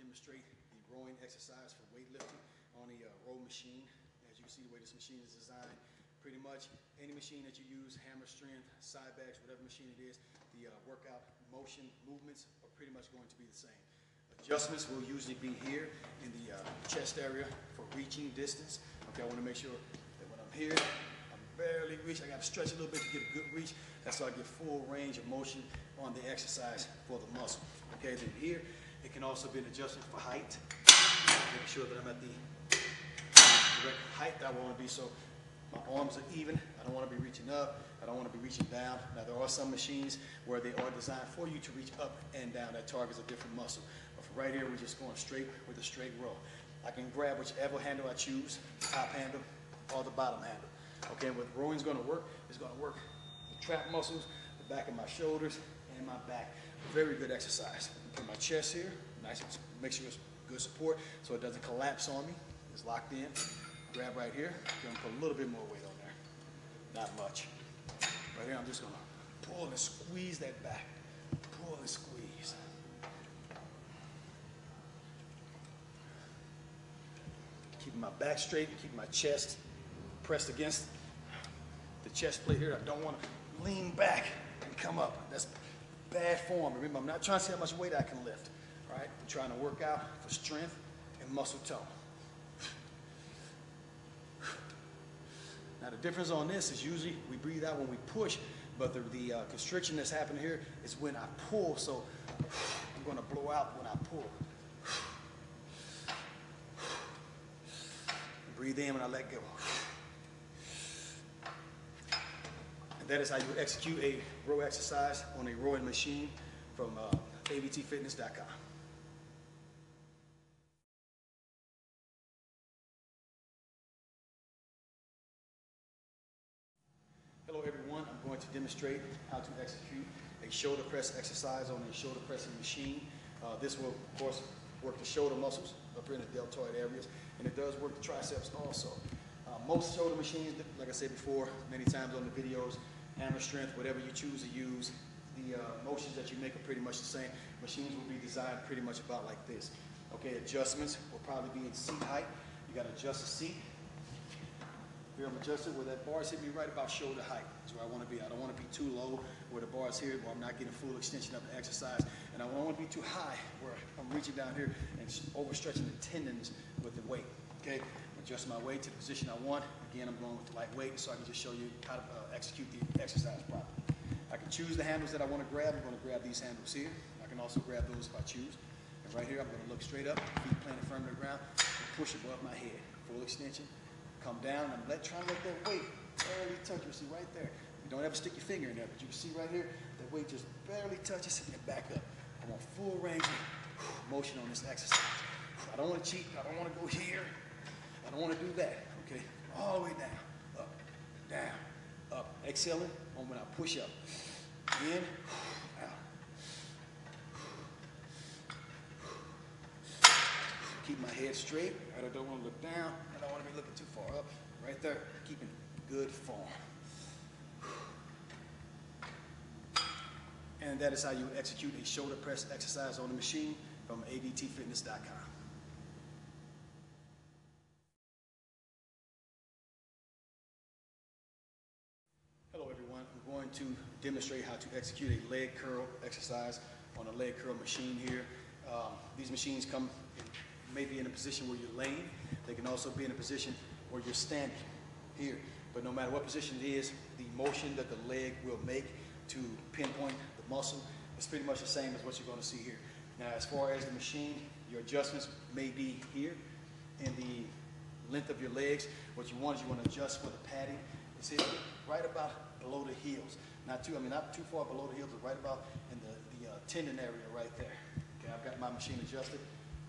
demonstrate the rowing exercise for weightlifting on the row machine. As you can see the way this machine is designed, pretty much any machine that you use, hammer strength, side bags, whatever machine it is, the workout motion movements are pretty much going to be the same. Adjustments will usually be here in the chest area for reaching distance. Okay, I want to make sure that when I'm here, I'm barely reaching. I got to stretch a little bit to get a good reach. That's so I get full range of motion on the exercise for the muscle. Okay, then here, it can also be an adjustment for height. Make sure that I'm at the correct height that I want to be, so my arms are even. I don't want to be reaching up. I don't want to be reaching down. Now, there are some machines where they are designed for you to reach up and down. That targets a different muscle. But for right here, we're just going straight with a straight row. I can grab whichever handle I choose, the top handle or the bottom handle. Okay, and what rowing's going to work is going to work the trap muscles, the back of my shoulders, and my back. Very good exercise. Put my chest here, nice, make sure it's good support so it doesn't collapse on me. It's locked in. Grab right here. Gonna put a little bit more weight on there. Not much. Right here, I'm just gonna pull and squeeze that back. Pull and squeeze. Keeping my back straight, keeping my chest pressed against the chest plate here. I don't want to lean back and come up. That's bad form. Remember, I'm not trying to see how much weight I can lift. All right? I'm trying to work out for strength and muscle tone. Now, the difference on this is usually we breathe out when we push, but the constriction that's happening here is when I pull. So I'm going to blow out when I pull. Breathe in when I let go. And that is how you execute a row exercise on a rowing machine from abtfitness.com. Hello everyone, I'm going to demonstrate how to execute a shoulder press exercise on a shoulder pressing machine. This will, of course, work the shoulder muscles up here in the deltoid areas, and it does work the triceps also. Most shoulder machines, like I said before, many times on the videos, hammer strength, whatever you choose to use, the motions that you make are pretty much the same. Machines will be designed pretty much about like this. Okay, adjustments will probably be in seat height. You got to adjust the seat. Here I'm adjusted where that bar is hitting me right about shoulder height. That's where I want to be. I don't want to be too low where the bar is here where I'm not getting full extension of the exercise. And I don't want to be too high where I'm reaching down here and overstretching the tendons with the weight. Okay, adjust my weight to the position I want. Again, I'm going with the light weight so I can just show you how to execute the exercise properly. I can choose the handles that I want to grab. I'm going to grab these handles here. I can also grab those if I choose. And right here, I'm going to look straight up, feet planted firm to the ground, and push above my head. Full extension. Come down and try and let that weight barely touch. You see right there. You don't ever stick your finger in there, but you can see right here, that weight just barely touches and back up. I want full range of motion on this exercise. I don't want to cheat. I don't want to go here. I don't want to do that. Okay, all the way down, up. Exhaling on when I push up. In, out. Keep my head straight. I don't want to look down. I don't want to be looking too far up. Right there, keeping good form. And that is how you execute a shoulder press exercise on the machine from abtfitness.com. Hello everyone, I'm going to demonstrate how to execute a leg curl exercise on a leg curl machine here. These machines come maybe in a position where you're laying. They can also be in a position where you're standing here. But no matter what position it is, the motion that the leg will make to pinpoint the muscle is pretty much the same as what you're going to see here. Now, as far as the machine, your adjustments may be here in the length of your legs. What you want is you want to adjust for the padding. It's here right about below the heels. Not too far below the heels, but right about in the tendon area right there. Okay, I've got my machine adjusted.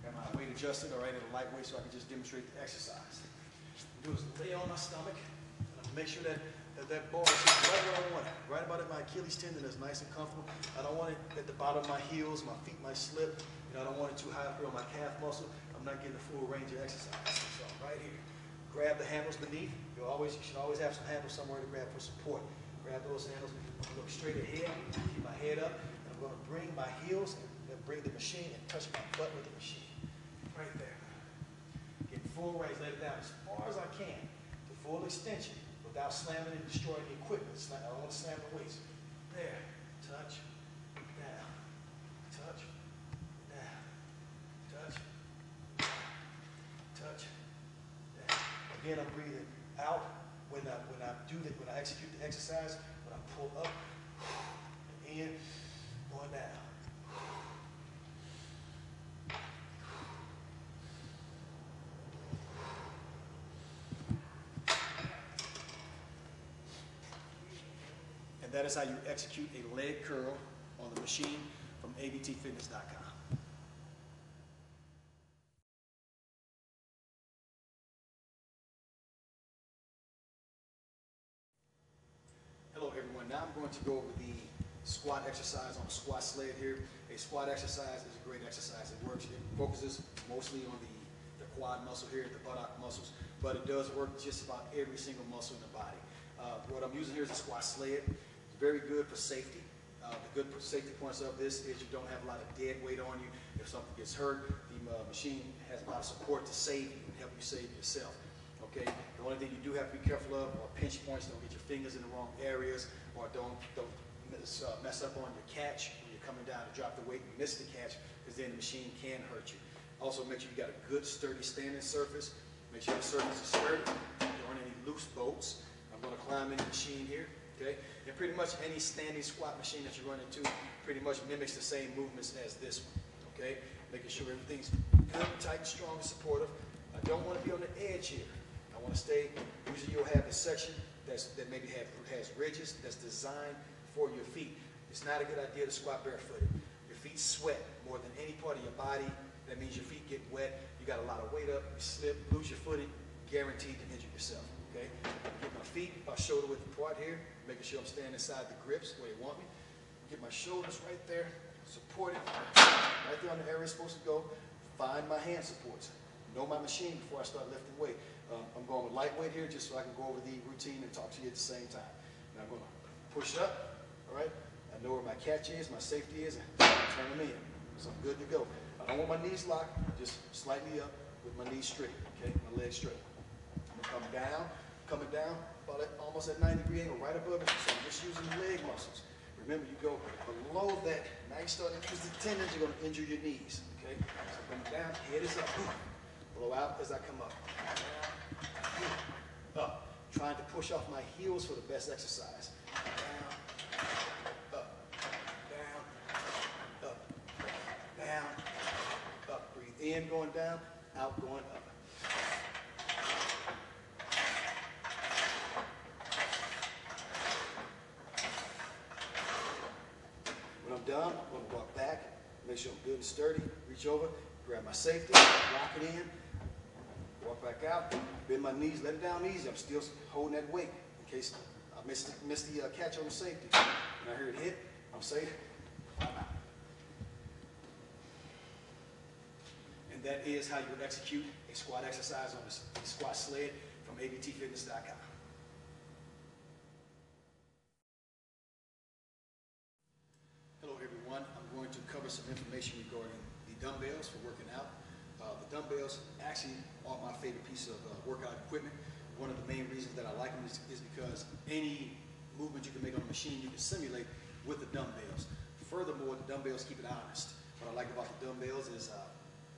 Got my weight adjusted, all right, at a light weight so I can just demonstrate the exercise. What I do is lay on my stomach, and make sure that bar is right where I want it, right about at my Achilles tendon that's nice and comfortable. I don't want it at the bottom of my heels, my feet might slip. You know, I don't want it too high up here on my calf muscle. I'm not getting the full range of exercise. So right here, grab the handles beneath. You should always have some handles somewhere to grab for support. Grab those handles, look straight ahead, keep my head up, and I'm going to bring my heels and bring the machine and touch my butt with the machine. right there. Get full raise, let it down as far as I can, to full extension, without slamming and destroying the equipment. I don't want to slam the weights. There, touch, down, touch, down, touch, touch, down. Again, I'm breathing out when I execute the exercise. When I pull up, in, going down. And that is how you execute a leg curl on the machine from abtfitness.com. Hello everyone, now I'm going to go over the squat exercise on a squat sled here. A squat exercise is a great exercise. It focuses mostly on the quad muscle here, the buttock muscles, but it does work just about every single muscle in the body. What I'm using here is a squat sled. It's very good for safety. The good safety points of this is you don't have a lot of dead weight on you. If something gets hurt, the machine has a lot of support to save you and help you save yourself. Okay? The only thing you do have to be careful of are pinch points. Don't get your fingers in the wrong areas, or don't mess up on your catch when you're coming down to drop the weight and miss the catch, because then the machine can hurt you. Also, make sure you got a good sturdy standing surface. Make sure the surface is sturdy. There aren't any loose bolts. I'm going to climb in the machine here. Okay? And pretty much any standing squat machine that you run into pretty much mimics the same movements as this one. Okay? Making sure everything's good, tight, strong, and supportive. I don't want to be on the edge here. I want to stay. Usually you'll have a section that maybe has ridges that's designed for your feet. It's not a good idea to squat barefooted. Your feet sweat more than any part of your body. That means your feet get wet. You got a lot of weight up. You slip, lose your footing, guaranteed to injure yourself. Okay? Get my feet about shoulder width apart here, making sure I'm staying inside the grips where they want me. Get my shoulders right there, supported, right there on the area it's supposed to go. Find my hand supports. Know my machine before I start lifting weight. I'm going with lightweight here just so I can go over the routine and talk to you at the same time. Now I'm going to push up, all right? I know where my catch is, my safety is, and turn them in. So I'm good to go. I don't want my knees locked, just slightly up with my knees straight, okay? My legs straight. I'm going to come down, coming down, about almost at 90-degree angle, right above it. So I'm just using the leg muscles. Remember, you go below that. Now you start to use the tendons, you're going to injure your knees, okay? So coming down, head is up. Blow out as I come up. Up. Trying to push off my heels for the best exercise. Down, up, down, up, down, up. Breathe in, going down, out, going up. When I'm done, I'm going to walk back, make sure I'm good and sturdy, reach over, grab my safety, lock it in, walk back out, bend my knees, let it down easy. I'm still holding that weight in case I miss the catch on the safety. When I hear it hit, I'm safe. I'm out. And that is how you would execute a squat exercise on a squat sled from abtfitness.com. Hello everyone, I'm going to cover some information regarding the dumbbells for working out. The dumbbells actually are my favorite piece of workout equipment. One of the main reasons that I like them is because any movement you can make on a machine you can simulate with the dumbbells. Furthermore, the dumbbells keep it honest. What I like about the dumbbells is,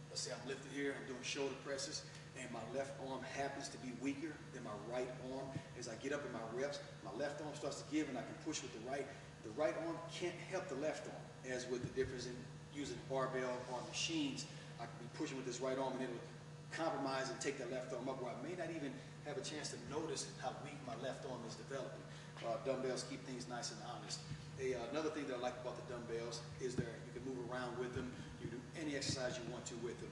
let's say I'm lifting here, I'm doing shoulder presses, and my left arm happens to be weaker than my right arm. As I get up in my reps, my left arm starts to give and I can push with the right. The right arm can't help the left arm, as with the difference in using barbell or machines. I can be pushing with this right arm and it'll compromise and take that left arm up where I may not even have a chance to notice how weak my left arm is developing. Dumbbells keep things nice and honest. Another thing that I like about the dumbbells is that you can move around with them. You can do any exercise you want to with them.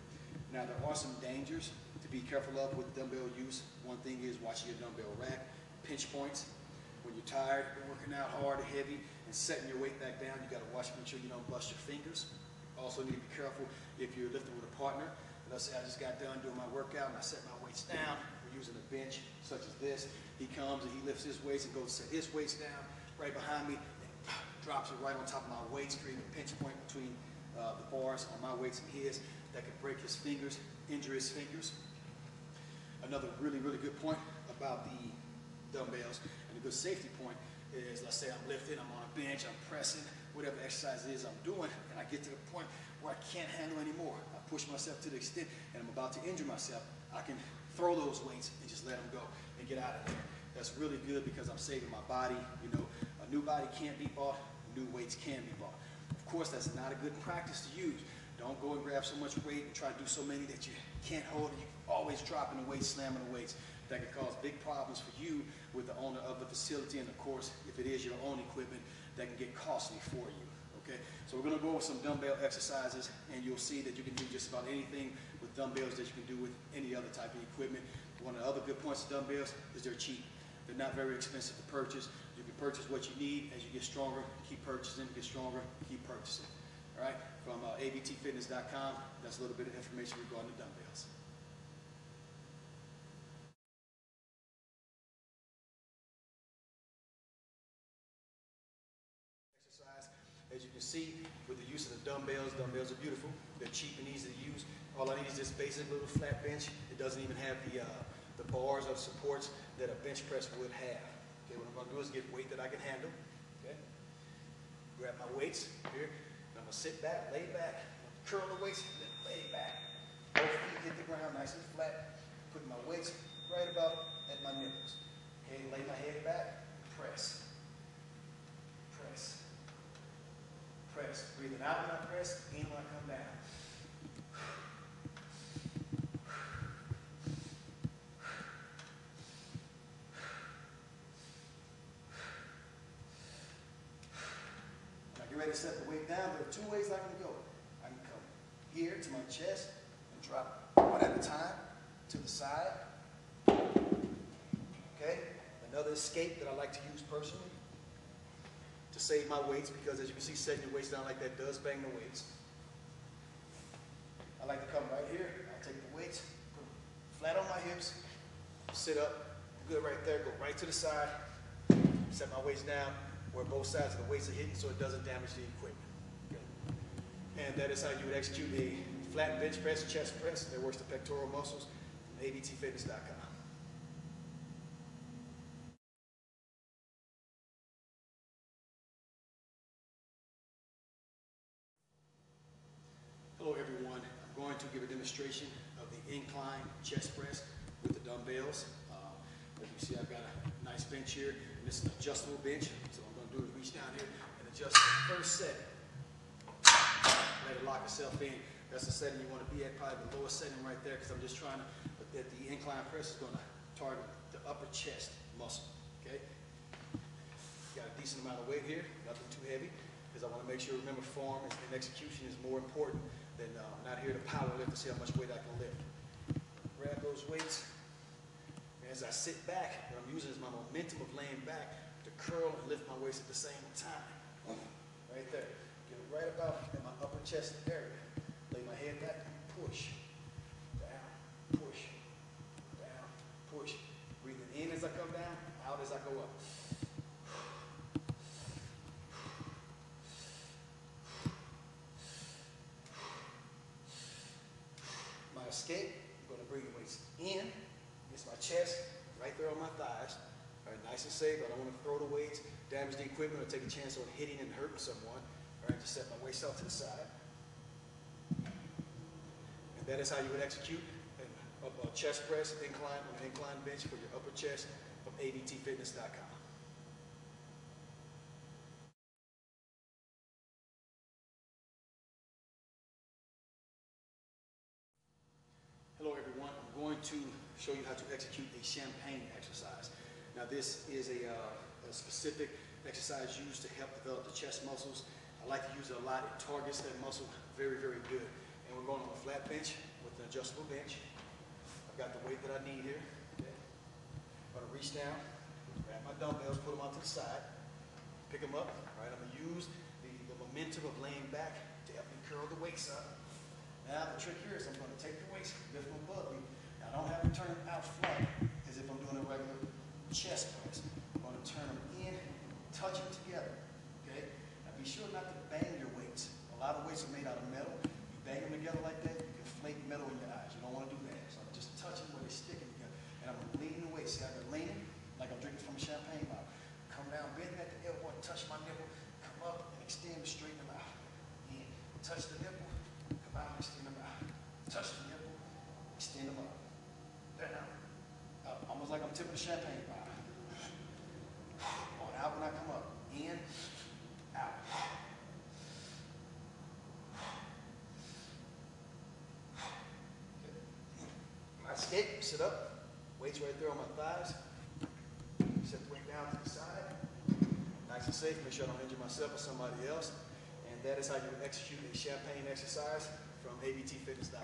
Now there are some dangers to be careful of with dumbbell use. One thing is watching your dumbbell rack, pinch points. When you're tired, been working out hard and heavy, and setting your weight back down, you got to watch, make sure you don't bust your fingers. Also need to be careful if you're lifting with a partner. Let's say I just got done doing my workout and I set my weights down. We're using a bench such as this. He comes and he lifts his weights and goes to set his weights down right behind me and drops it right on top of my weights, creating a pinch point between the bars on my weights and his that could break his fingers, injure his fingers. Another really, really good point about the dumbbells and a good safety point is, let's say I'm lifting, I'm on a bench, I'm pressing, whatever exercise it is I'm doing, and I get to the point where I can't handle anymore. I push myself to the extent and I'm about to injure myself. I can throw those weights and just let them go and get out of there. That's really good because I'm saving my body. You know, a new body can't be bought, new weights can be bought. Of course, that's not a good practice to use. Don't go and grab so much weight and try to do so many that you can't hold it. You're always dropping the weights, slamming the weights. That can cause big problems for you with the owner of the facility, and of course, if it is your own equipment, that can get costly for you. Okay, so we're going to go over some dumbbell exercises, and you'll see that you can do just about anything with dumbbells that you can do with any other type of equipment. One of the other good points of dumbbells is they're cheap. They're not very expensive to purchase. You can purchase what you need. As you get stronger, keep purchasing. Get stronger, keep purchasing. All right, from abtfitness.com, that's a little bit of information regarding the dumbbells. As you can see, with the use of the dumbbells are beautiful. They're cheap and easy to use. All I need is this basic little flat bench. It doesn't even have the bars or supports that a bench press would have. Okay, what I'm going to do is get weight that I can handle. Okay, grab my weights here, and I'm going to sit back, lay back, curl the weights, and then lay back. Both feet hit the ground nice and flat. Put my weights right about at my nipples. Okay, lay my head back, press. Press. Press. Breathing out when I press, in when I come down. When I get ready to set the weight down, there are two ways I can go. I can come here to my chest and drop one at a time to the side. Okay? Another escape that I like to use personally to save my weights, because as you can see, setting your weights down like that does bang the weights. I like to come right here. I'll take the weights, put them flat on my hips, sit up, good right there, go right to the side, set my weights down where both sides of the weights are hitting so it doesn't damage the equipment. Okay. And that is how you would execute a flat bench press, chest press that works the pectoral muscles from abtfitness.com. Hello everyone, I'm going to give a demonstration of the incline chest press with the dumbbells. As you see, I've got a nice bench here, and this is an adjustable bench. So what I'm going to do is reach down here and adjust the first setting. Let it lock itself in. That's the setting you want to be at, probably the lowest setting right there, because I'm just trying to, that the incline press is going to target the upper chest muscle, okay? Got a decent amount of weight here, nothing too heavy, because I want to make sure, remember, form and execution is more important than not here to power lift to see how much weight I can lift. Grab those weights. And as I sit back, what I'm using is my momentum of laying back to curl and lift my weights at the same time. Right there. Get it right about in my upper chest area. Lay my head back and push. Down, push. Down, push. Breathing in as I come down, out as I go up. Escape, I'm going to bring the weights in against my chest, right there on my thighs. All right, nice and safe. I don't want to throw the weights, damage the equipment, or take a chance on hitting and hurting someone. All right, just set my weights off to the side. And that is how you would execute a chest press incline on an incline bench for your upper chest from abtfitness.com. Hello everyone, I'm going to show you how to execute a champagne exercise. Now this is a specific exercise used to help develop the chest muscles. I like to use it a lot. It targets that muscle very, very good. And we're going on a flat bench with an adjustable bench. I've got the weight that I need here. Okay. I'm going to reach down, grab my dumbbells, put them onto the side, pick them up. All right, I'm going to use the momentum of laying back to help me curl the weights up. Now the trick here is I'm going to take the weights, lift them above me. Now I don't have them turn out flat as if I'm doing a regular chest press. I'm going to turn them in, touch them together. Okay? Now be sure not to bang your weights. A lot of weights are made out of metal. You bang them together like that, you can flake metal in your eyes. You don't want way. See, I got leaning like I'm drinking from a champagne bottle. Come down, bend at the elbow, and touch my nipple. Come up and extend and straighten them out. In, touch the nipple, come out and extend them out. Touch the nipple, extend them up. Down, up, almost like I'm tipping a champagne bottle. On out when I come up. In, out. I escape, sit up, weights right there on my thighs. Set the weight down to the side. Nice and safe, make sure I don't injure myself or somebody else. And that is how you execute a champagne exercise from abtfitness.com.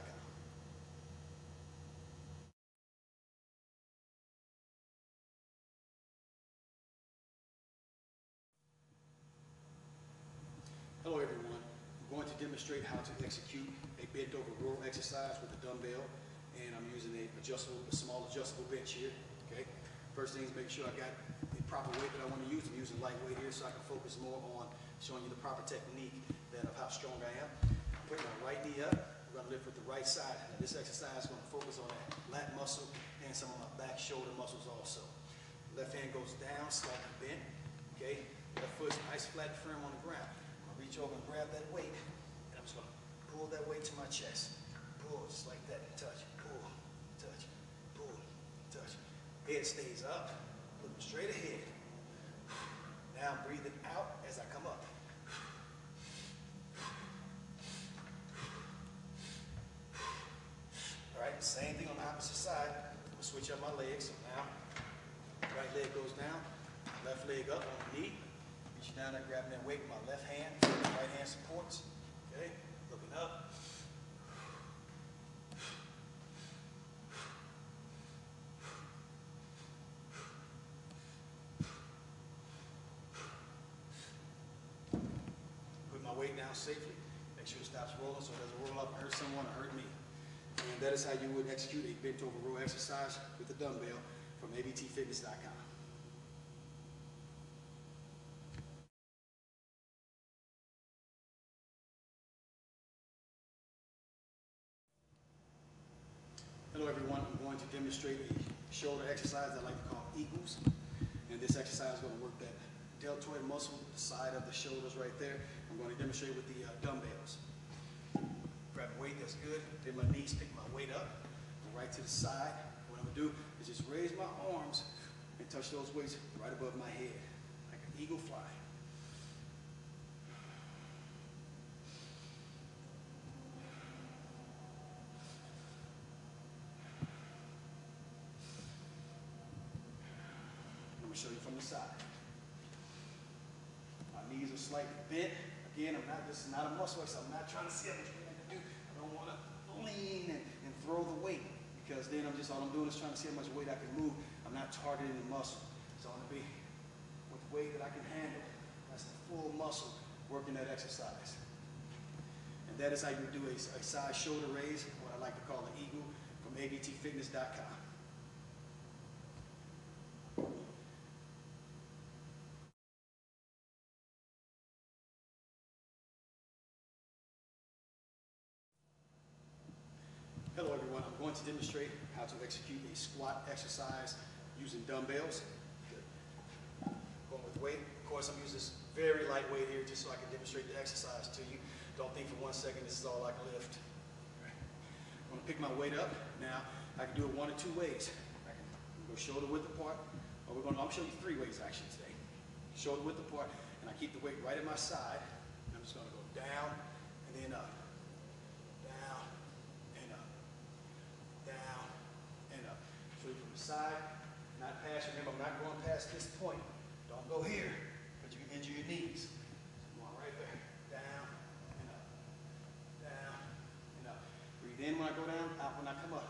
Hello everyone. I'm going to demonstrate how to execute a bent over row exercise with a dumbbell. And I'm using a small adjustable bench here, okay? First thing is make sure I got the proper weight that I want to use. I'm using lightweight here so I can focus more on showing you the proper technique of how strong I am. Put my right knee up, we're gonna lift with the right side. Now this exercise is gonna focus on that lat muscle and some of my back shoulder muscles also. Left hand goes down, slightly bent, okay? Left foot's nice, flat, firm on the ground. I'm gonna reach over and grab that weight, and I'm just gonna pull that weight to my chest. Pull, just like that, and touch. Pull, touch, pull, touch. Head stays up, looking straight ahead. Now I'm breathing out as I come up. All right, same thing on the opposite side. We'll switch up my legs. So now, right leg goes down, left leg up on the knee. Reach down and grab that weight with my left hand. Right hand supports. Okay, looking up. Put my weight down safely. Make sure it stops rolling so it doesn't roll up and hurt someone or hurt me. And that is how you would execute a bent over row exercise with a dumbbell from abtfitness.com. Hello everyone, I'm going to demonstrate a shoulder exercise I like to call eagles. And this exercise is going to work that deltoid muscle, the side of the shoulders right there. I'm going to demonstrate with the dumbbells. Grab a weight that's good, then my knees pick my weight up, go right to the side. What I'm going to do is just raise my arms and touch those weights right above my head, like an eagle fly. I'm going to show you from the side. My knees are slightly bent. Again, this is not a muscle exercise. I'm not trying to see how much weight I can do. I don't want to lean and throw the weight because then all I'm doing is trying to see how much weight I can move. I'm not targeting the muscle. So I'm going to be with weight that I can handle. That's the full muscle working that exercise. And that is how you do a side shoulder raise, what I like to call an eagle, from abtfitness.com. Hello everyone, I'm going to demonstrate how to execute a squat exercise using dumbbells. Going with weight. Of course, I'm using this very light weight here just so I can demonstrate the exercise to you. Don't think for 1 second this is all I can lift. I'm going to pick my weight up. Now, I can do it one of two ways. I can go shoulder width apart, or I'll show you three ways actually today. Shoulder width apart, and I keep the weight right at my side. I'm just going to go down and then up. Down and up. Down and up. Show you from the side, not past. Remember, I'm not going past this point. Don't go here, but you can injure your knees. So I'm going right there. Down and up. Down and up. Breathe in when I go down, out when I come up.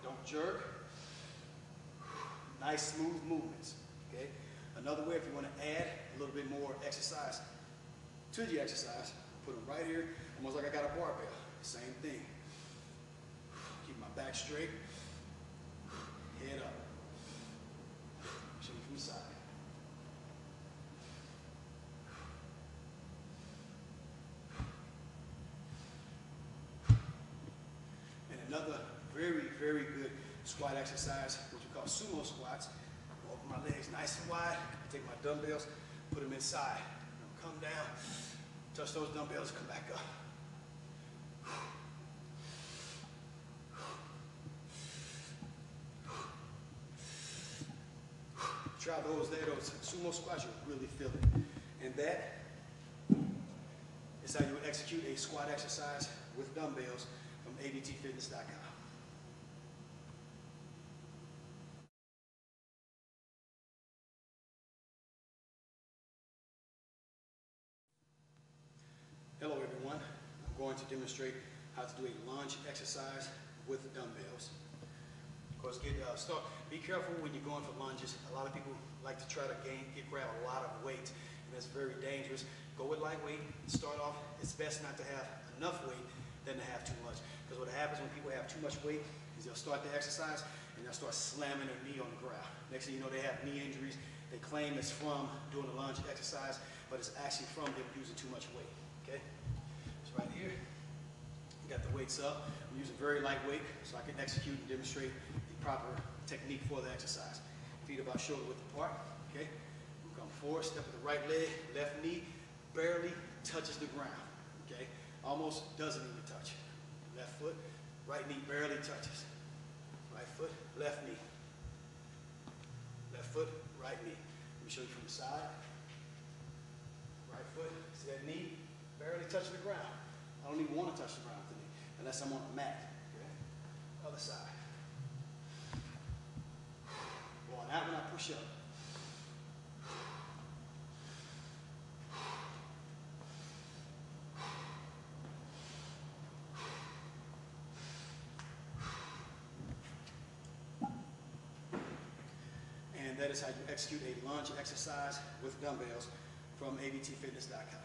Don't jerk. Nice, smooth movements. Okay. Another way, if you want to add a little bit more exercise to the exercise, put them right here, almost like I got a barbell. Same thing. Keep my back straight. Head up. Show you from the side. And another very, very good squat exercise, which we call sumo squats. Open my legs nice and wide, take my dumbbells, put them inside. Come down, touch those dumbbells, come back up. Try those sumo squats, you'll really feel it. And that is how you execute a squat exercise with dumbbells from abtfitness.com. Hello everyone, I'm going to demonstrate how to do a lunge exercise with dumbbells. Of course, be careful when you're going for lunges. A lot of people like to try to grab a lot of weight, and that's very dangerous. Go with lightweight. Start off, it's best not to have enough weight than to have too much. Because what happens when people have too much weight is they'll start the exercise and they'll start slamming their knee on the ground. Next thing you know, they have knee injuries. They claim it's from doing the lunge exercise, but it's actually from them using too much weight. Okay? So right here, you got the weights up. I'm using very light weight so I can execute and demonstrate the proper technique for the exercise. Feet about shoulder width apart. Okay? We'll come forward, step with the right leg, left knee barely touches the ground. Okay? Almost doesn't even touch. Left foot, right knee barely touches. Right foot, left knee. Left foot, right knee. Let me show you from the side. Right foot, see that knee barely touching the ground. I don't even want to touch the ground with the knee unless I'm on a mat. Okay? Other side. Going out when I push up. And that is how you execute a lunge exercise with dumbbells from abtfitness.com.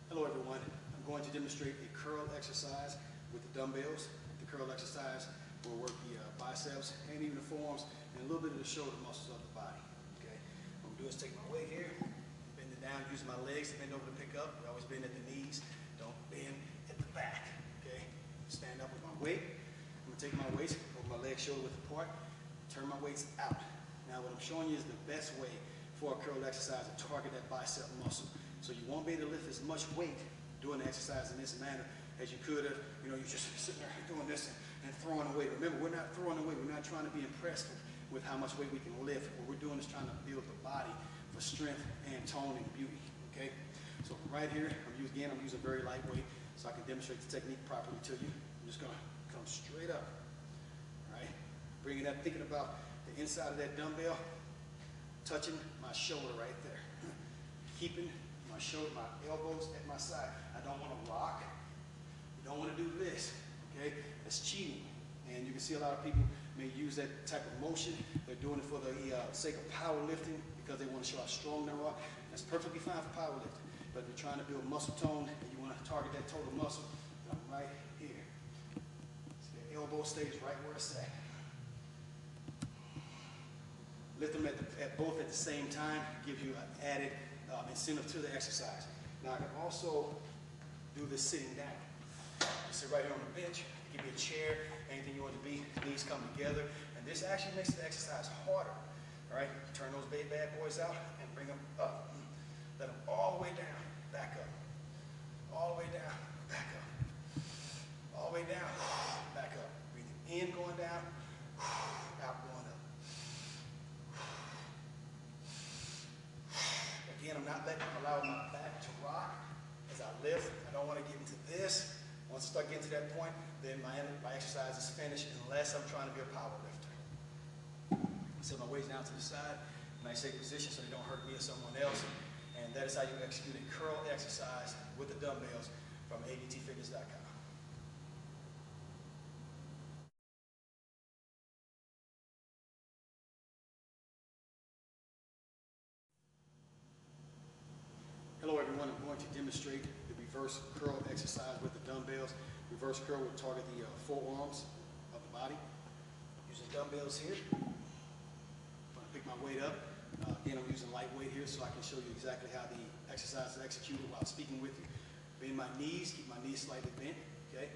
Hello everyone, I'm going to demonstrate a curl exercise with the dumbbells. The curl exercise will work the biceps and even the forearms and a little bit of the shoulder muscles of the body. Okay, what I'm going to do is take my weight here, bend it down, using my legs to bend over to pick up. We always bend at the knees, don't bend at the back. Okay, stand up with my weight. I'm going to take my weights over my legs shoulder width apart, turn my weights out. Now what I'm showing you is the best way for a curl exercise to target that bicep muscle. So you won't be able to lift as much weight doing the exercise in this manner as you could have. You know, you're just sitting there doing this and throwing away. Remember, we're not throwing away. We're not trying to be impressed with how much weight we can lift. What we're doing is trying to build the body for strength and tone and beauty. Okay? So right here, I'm using very lightweight so I can demonstrate the technique properly to you. I'm just going to come straight up. All right? Bringing that, thinking about the inside of that dumbbell, touching my shoulder right there. Keeping my shoulder, my elbows at my side. I don't want to rock. You don't want to do this. Okay? That's cheating. And you can see a lot of people may use that type of motion. They're doing it for the sake of powerlifting because they want to show how strong they are. That's perfectly fine for powerlifting. But if you're trying to build muscle tone and you want to target that total muscle, I'm right here. So the elbow stays right where it's at. Lift them at both at the same time, gives you an added incentive to the exercise. Now I can also do this sitting down. You sit right here on the bench, give me a chair, anything you want to be, knees come together, and this actually makes the exercise harder. All right, turn those bad boys out and bring them up. Let them all the way down, back up. All the way down, back up. All the way down, back up. Breathing in, going down, out, going up. Again, I'm not allowing my back to rock as I lift. I don't want to get into this. Once I start getting to that point, then my exercise is finished unless I'm trying to be a power lifter. Set my weights down to the side, nice safe position so they don't hurt me or someone else. And that is how you execute a curl exercise with the dumbbells from abtfitness.com. Hello everyone, I'm going to demonstrate the reverse curl exercise with the dumbbells. Reverse curl will target the forearms of the body. Using dumbbells here. I'm going to pick my my weight up. Again, I'm using lightweight here so I can show you exactly how the exercise is executed while speaking with you. Bend my knees, keep my knees slightly bent, okay?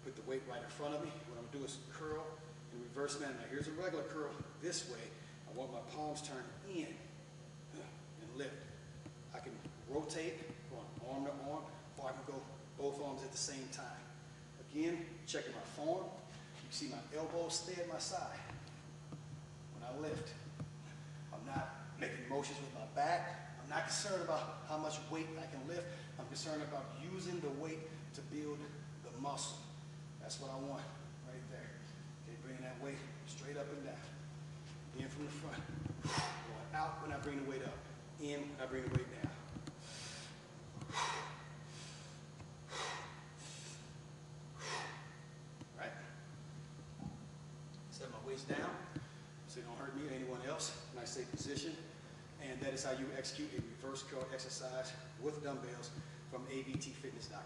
Put the weight right in front of me. What I'm gonna do is curl in reverse manner. Now here's a regular curl this way. I want my palms turned in and lift. I can rotate, going arm to arm, or I can go both arms at the same time. Again, checking my form. You see my elbows stay at my side. When I lift, I'm not making motions with my back. I'm not concerned about how much weight I can lift. I'm concerned about using the weight to build the muscle. That's what I want right there. Okay, bringing that weight straight up and down. In from the front. Going out when I bring the weight up. In when I bring the weight down. Right? Set my weights down so it don't hurt me or anyone else. Nice safe position. And that is how you execute a reverse curl exercise with dumbbells from abtfitness.com.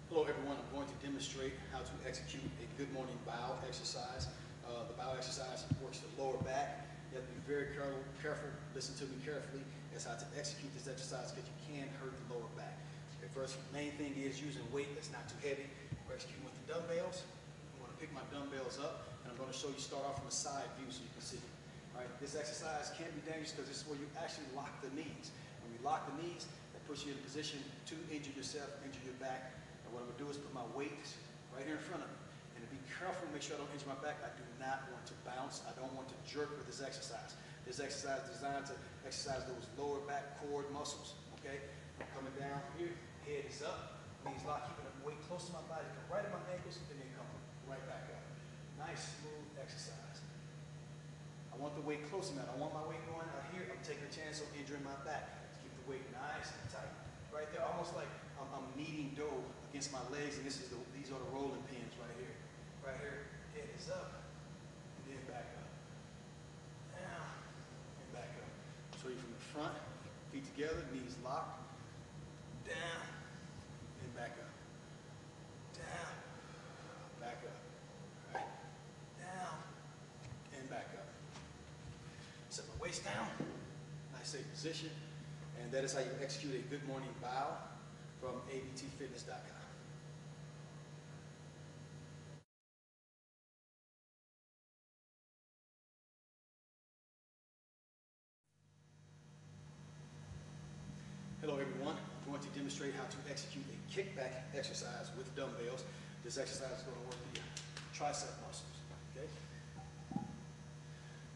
Hello everyone, I'm going to demonstrate how to execute a good morning bow exercise. The bow exercise works the lower back. You have to be very careful, listen to me carefully as how to execute this exercise because you can hurt the lower back. Okay, first, main thing is using weight that's not too heavy. We're executing with the dumbbells. I'm going to pick my dumbbells up and I'm going to show you start off from a side view so you can see. All right, this exercise can be dangerous because this is where you actually lock the knees. When you lock the knees, that puts you in a position to injure yourself, injure your back. And what I'm going to do is put my weight right here in front of me. And to be careful, make sure I don't injure my back. I do not want to bounce. I don't want to jerk with this exercise. This exercise is designed to exercise those lower back cord muscles, okay? I'm coming down here, head is up, knees locked, keeping the weight close to my body, come right at my ankles, and then come right back up. Nice, smooth exercise. I want the weight close to me. I don't want my weight going out here. I'm taking a chance of injuring my back. Keep the weight nice and tight. Right there, almost like I'm kneading dough against my legs, and these are the rolling pins right here. Right here, head is up, and then back up. Down, and back up. Show you from the front, feet together, knees locked. Down, and back up. Down, back up. Right? Down, and back up. Set my waist down, nice safe position. And that is how you execute a good morning bow from abtfitness.com. Hello everyone, I'm going to demonstrate how to execute a kickback exercise with dumbbells. This exercise is going to work the tricep muscles, okay? I'm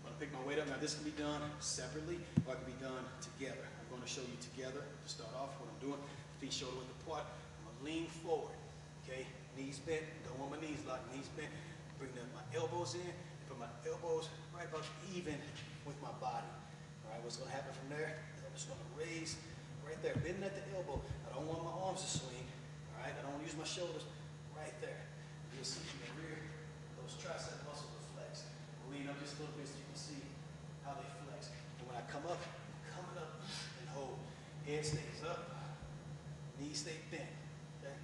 going to pick my weight up. Now this can be done separately or it can be done together. I'm going to show you together to start off what I'm doing. Feet shoulder width apart. I'm going to lean forward, okay? Knees bent, don't want my knees locked, knees bent. Bring my elbows in, put my elbows right about even with my body. All right, what's going to happen from there is I'm just going to raise right there, bending at the elbow. I don't want my arms to swing, all right? I don't want to use my shoulders right there. You'll see from the rear, those tricep muscles are flexed. Lean up just a little bit so you can see how they flex. And when I come up, I'm coming up and hold. Head stays up, knees stay bent, okay?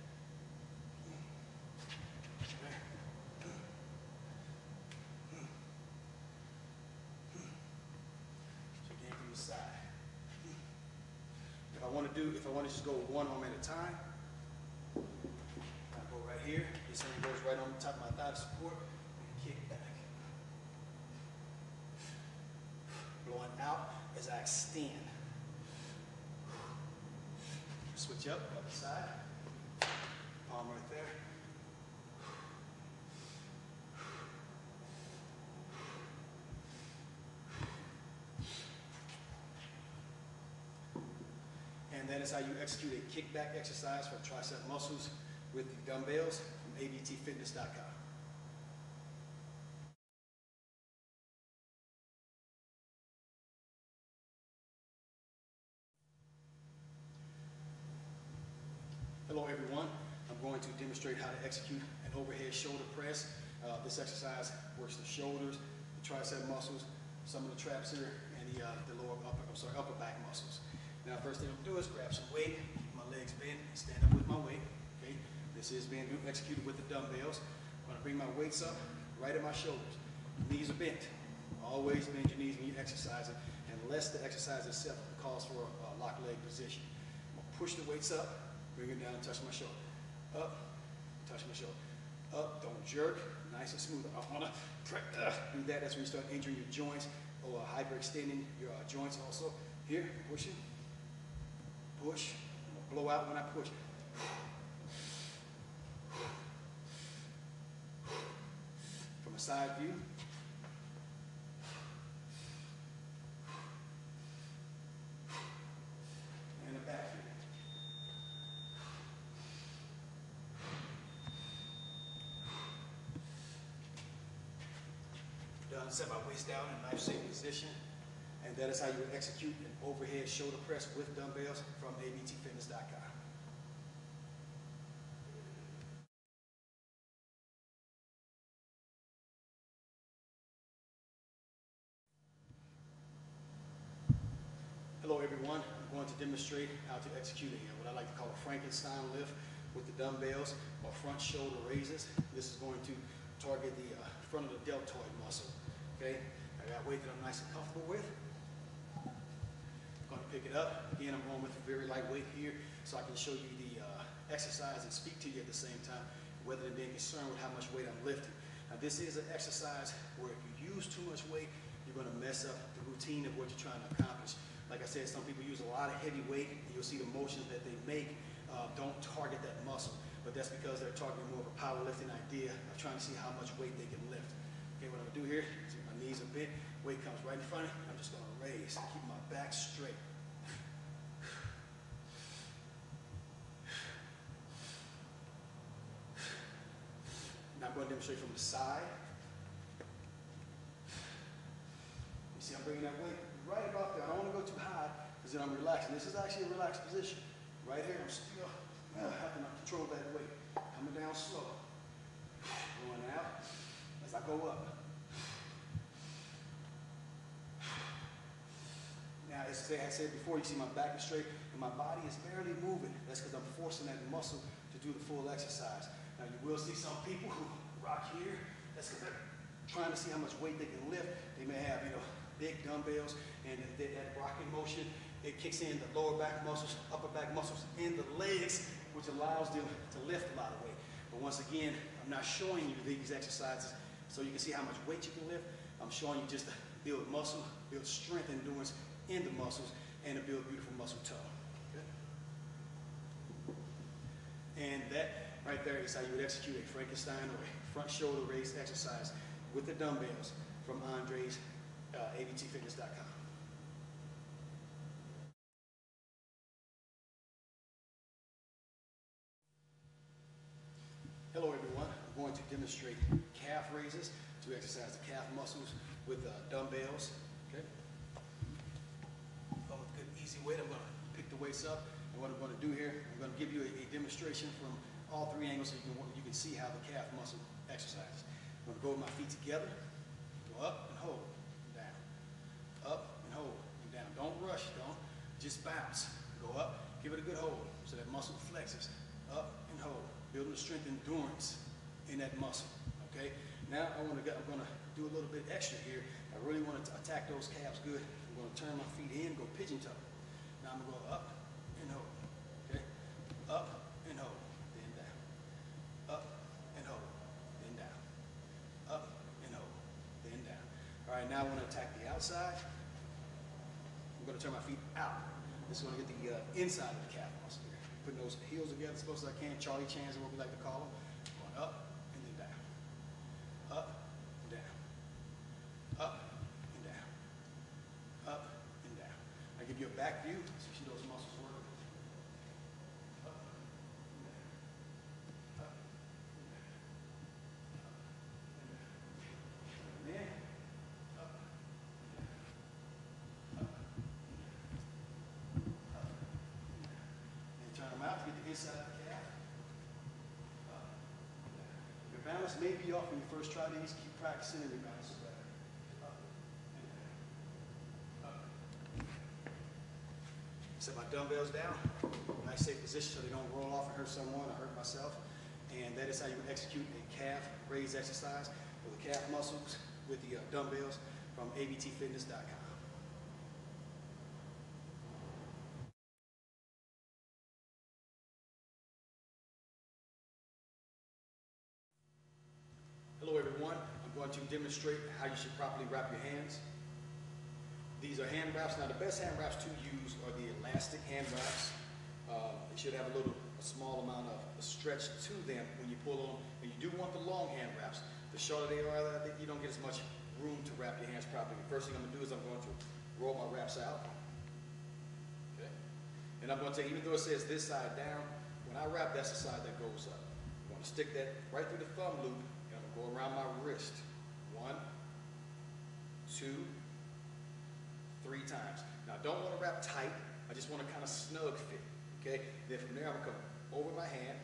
So again from the side. If I want to just go one arm at a time, I go right here. This hand goes right on the top of my thigh to support and kick back. Blowing out as I extend. Switch up, other side. Palm right there. And that is how you execute a kickback exercise for tricep muscles with the dumbbells from abtfitness.com. Hello everyone, I'm going to demonstrate how to execute an overhead shoulder press. This exercise works the shoulders, the tricep muscles, some of the traps here, and the upper back muscles. Now, first thing I'm gonna do is grab some weight, my legs bent, stand up with my weight. Okay, this is being executed with the dumbbells. I'm gonna bring my weights up right at my shoulders. Knees are bent. Always bend your knees when you're exercising, unless the exercise itself calls for a lock leg position. I'm gonna push the weights up, bring it down, touch my shoulder. Up, touch my shoulder. Up, don't jerk, nice and smooth. I wanna do that. That's when you start injuring your joints or hyperextending your joints also. Here, pushing, push, blow out when I push. From a side view. And a back view. Done, set my waist down in a knife shape position. And that is how you would execute an overhead shoulder press with dumbbells from abtfitness.com. Hello everyone, I'm going to demonstrate how to execute what I like to call a Frankenstein lift with the dumbbells or front shoulder raises. This is going to target the front of the deltoid muscle. Okay, I got weight that I'm nice and comfortable with. I'm going to pick it up. Again, I'm going with a very light weight here so I can show you the exercise and speak to you at the same time, rather than being concerned with how much weight I'm lifting. Now this is an exercise where if you use too much weight, you're going to mess up the routine of what you're trying to accomplish. Like I said, some people use a lot of heavy weight, and you'll see the motions that they make don't target that muscle. But that's because they're targeting more of a powerlifting idea of trying to see how much weight they can lift. Okay, what I'm gonna do here, see my knees are bent, weight comes right in front of me, I'm just gonna raise, keep my back straight. Now I'm gonna demonstrate from the side. You see I'm bringing that weight right about there. I don't want to go too high because then I'm relaxing. This is actually a relaxed position. Right here, I'm still having to control that weight. Coming down slow. Going out as I go up. Now, as I said before, you see my back is straight and my body is barely moving. That's because I'm forcing that muscle to do the full exercise. Now, you will see some people who rock here. That's because they're trying to see how much weight they can lift. They may have, big dumbbells, and that rocking motion, it kicks in the lower back muscles, upper back muscles, and the legs, which allows them to lift a lot of weight. But once again, I'm not showing you these exercises so you can see how much weight you can lift. I'm showing you just to build muscle, build strength and endurance in the muscles, and to build beautiful muscle tone. Okay? And that right there is how you would execute a Frankenstein or a front shoulder raise exercise with the dumbbells from Andres, abtfitness.com. Hello everyone, I'm going to demonstrate calf raises to exercise the calf muscles with dumbbells. Okay. With a good easy weight, I'm going to pick the weights up, and what I'm going to do here, I'm going to give you a demonstration from all three angles so you can see how the calf muscle exercises. I'm going to go with my feet together, go up and hold, down, up and hold, and down. Don't rush, don't just bounce. Go up, give it a good hold so that muscle flexes, up and hold. Building the strength and endurance in that muscle, okay? Now I'm gonna do a little bit extra here. I really want to attack those calves good. I'm gonna turn my feet in, go pigeon toe. Now I'm gonna go up and hold, okay? Up and hold, then down. Up and hold, then down. Up and hold, then down. All right, now I wanna attack the outside. I'm gonna turn my feet out. This is gonna get the inside of the calf muscle here. Putting those heels together as close as I can. Charlie Chan's is what we like to call them. Going up and then down. Up and down. Up and down. Up and down. I give you a back view so you see those muscles work. Up and down. Up and down. Up and down. And then up and down. Up and down. Turn them out to get the inside of the calf. Your balance may be off when you first try these. Keep practicing and your balance is better. Up and down. Up. Set my dumbbells down, nice safe position so they don't roll off and hurt someone or hurt myself. And that is how you execute a calf raise exercise for the calf muscles with the dumbbells from abtfitness.com. Hello everyone, I'm going to demonstrate how you should properly wrap your hands. These are hand wraps. Now the best hand wraps to use are the elastic hand wraps. They should have a small amount of stretch to them when you pull on. And you do want the long hand wraps. The shorter they are, you don't get as much room to wrap your hands properly. The first thing I'm going to do is I'm going to roll my wraps out. Okay. And I'm going to take, even though it says this side down, when I wrap, that's the side that goes up. I'm going to stick that right through the thumb loop. Go around my wrist. 1, 2, 3 times. Now, I don't want to wrap tight. I just want to kind of snug fit. Okay? Then from there, I'm going to come over my hand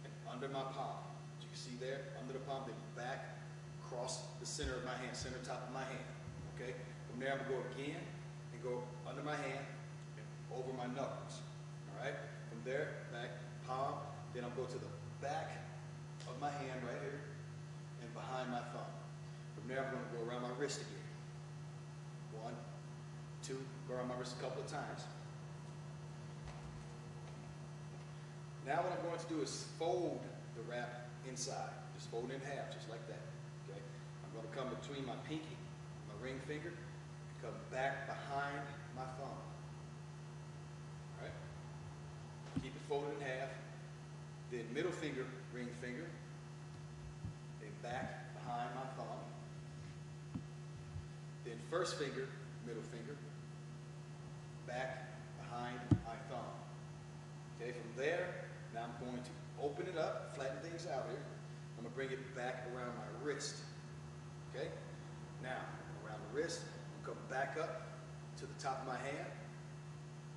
and under my palm. As you can see there, under the palm, then back across the center of my hand, center top of my hand. Okay? From there, I'm going to go again and go under my hand and over my knuckles. All right? From there, back palm. Then I'll go to the back of my hand right here and behind my thumb. From there, I'm going to go around my wrist again. 1, 2, go around my wrist a couple of times. Now what I'm going to do is fold the wrap inside. Just fold it in half, just like that. Okay? I'm going to come between my pinky, my ring finger, come back behind my thumb. All right? Keep it folded in half. Then middle finger, ring finger, then back behind my thumb. Then first finger, middle finger, back behind my thumb. Okay, from there, now I'm going to open it up, flatten things out here. I'm going to bring it back around my wrist. Okay, now around the wrist, I'm going to come back up to the top of my hand,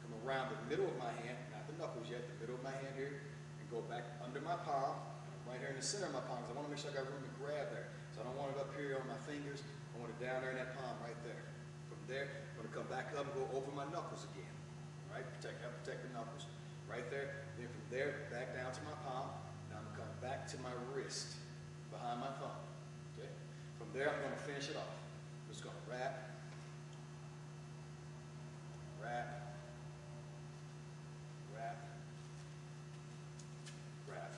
come around the middle of my hand, not the knuckles yet, the middle of my hand here. Go back under my palm, right here in the center of my palm, because I want to make sure I got room to grab there. So I don't want it up here on my fingers. I want it down there in that palm right there. From there, I'm going to come back up and go over my knuckles again. All right, protect the knuckles. Right there. Then from there, back down to my palm. Now I'm going to come back to my wrist, behind my thumb. Okay. From there, I'm going to finish it off. I'm just going to wrap, wrap, wrap, wrap,